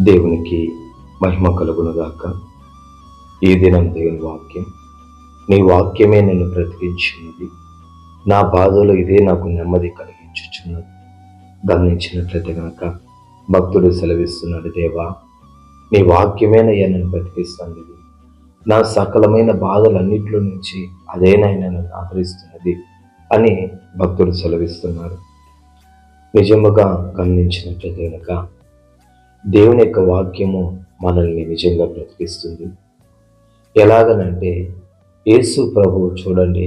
దేవునికి మహిమ కలుగునుగాక. ఈ దినం దేవుని వాక్యం, నీ వాక్యమే నన్ను బ్రతికించినది, నా బాధలో ఇదే నాకు నెమ్మది కలిగించుచున్నది. గమనించినట్లయితే కనుక భక్తుడు సెలవిస్తున్నాడు, దేవా నీ వాక్యమేనయ్యా నన్ను బ్రతికిస్తుంది, నా సకలమైన బాధలన్నింటిలో నుంచి అదేనైనా నన్ను ఆదరిస్తున్నది అని భక్తుడు సెలవిస్తున్నారు. నిజముగా గమనించినట్లయితే కనుక దేవుని యొక్క వాక్యము మనల్ని నిజంగా బ్రతికిస్తుంది. ఎలాగనంటే యేసు ప్రభువు చూడండి,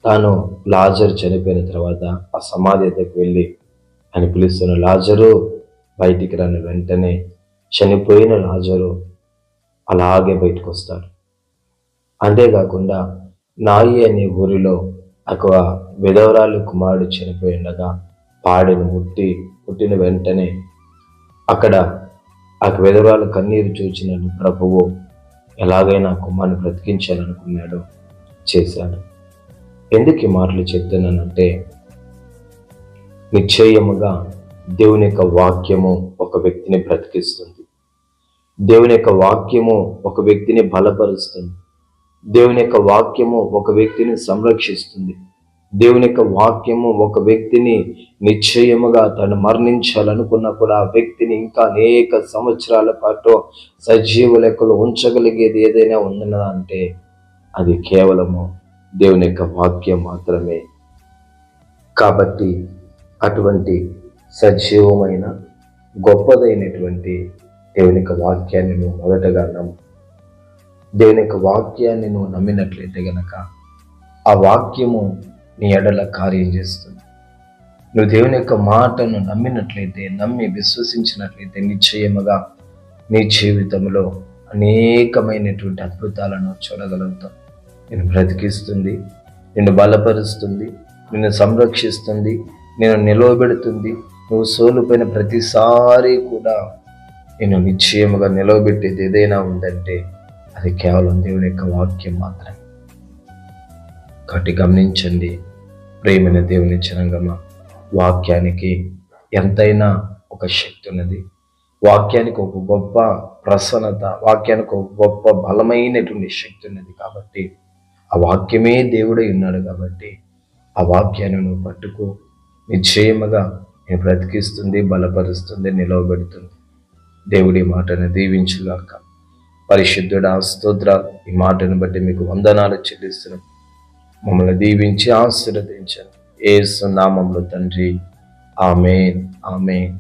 తాను లాజరు చనిపోయిన తర్వాత ఆ సమాధి దగ్గరికి వెళ్ళి అని పిలుస్తున్న, లాజరు బయటికి రాని వెంటనే చనిపోయిన లాజరు అలాగే బయటకు వస్తాడు. అంతేకాకుండా నాయి అనే ఊరిలో ఒక విధవరాలు కుమారుడు చనిపోయి ఉండగా పాడెను పుట్టిన వెంటనే అక్కడ ఆ విధవరాలు కన్నీరు చూచిన ప్రభువు ఎలాగైనా కుమారుని బ్రతికించాలనుకున్నాడో చేశాడు. ఎందుకు ఈ మాటలు చెప్తున్నానంటే, నిశ్చయముగా దేవుని యొక్క వాక్యము ఒక వ్యక్తిని బ్రతికిస్తుంది. దేవుని యొక్క వాక్యము ఒక వ్యక్తిని బలపరుస్తుంది. దేవుని యొక్క వాక్యము ఒక వ్యక్తిని సంరక్షిస్తుంది. దేవుని యొక్క వాక్యము ఒక వ్యక్తిని నిశ్చయముగా తను మరణించాలనుకున్నా కూడా ఆ వ్యక్తిని ఇంకా అనేక సంవత్సరాల పాటు సజీవ లెక్కలు ఉంచగలిగేది ఏదైనా ఉందన్నదా అంటే అది కేవలము దేవుని యొక్క వాక్యం మాత్రమే. కాబట్టి అటువంటి సజీవమైన గొప్పదైనటువంటి దేవుని యొక్క వాక్యాన్ని నువ్వు మొదటగా నమ్ము. దేవుని యొక్క వాక్యాన్ని నువ్వు నమ్మినట్లయితే గనక ఆ వాక్యము నీ ఎడల కార్యం చేస్తుంది. నువ్వు దేవుని యొక్క మాటను నమ్మి విశ్వసించినట్లయితే నిశ్చయముగా నీ జీవితంలో అనేకమైనటువంటి అద్భుతాలను చూడగలుగుతావు. నిన్ను బ్రతికిస్తుంది, నిన్ను బలపరుస్తుంది, నిన్ను సంరక్షిస్తుంది, నిన్ను నిలవబెడుతుంది. నువ్వు సోలుపోయిన ప్రతిసారి కూడా నిన్ను నిశ్చయముగా నిలవబెట్టేది ఏదైనా ఉందంటే అది కేవలం దేవుని యొక్క వాక్యం మాత్రమే. కాబట్టి గమనించండి ప్రేమైన దేవుని జనాంగమా, వాక్యానికి ఎంతైనా ఒక శక్తి ఉన్నది. వాక్యానికి ఒక గొప్ప ప్రసన్నత, వాక్యానికి ఒక గొప్ప బలమైనటువంటి శక్తి ఉన్నది. కాబట్టి ఆ వాక్యమే దేవుడై ఉన్నాడు. కాబట్టి ఆ వాక్యాన్ని నువ్వు పట్టుకో, నిశ్చయముగా నేను బ్రతికిస్తుంది, బలపరుస్తుంది, నిలవబెడుతుంది. దేవుడి మాటను దీవించుగాక. పరిశుద్ధుడా స్తోత్రాలు. ఈ మాటను బట్టి మీకు వందనాలు చెల్లిస్తున్నాం. మమ్మల్ని దీవించి ఆశీర్వదించండి. యేసు నామములో తండ్రి, ఆమేన్, ఆమేన్.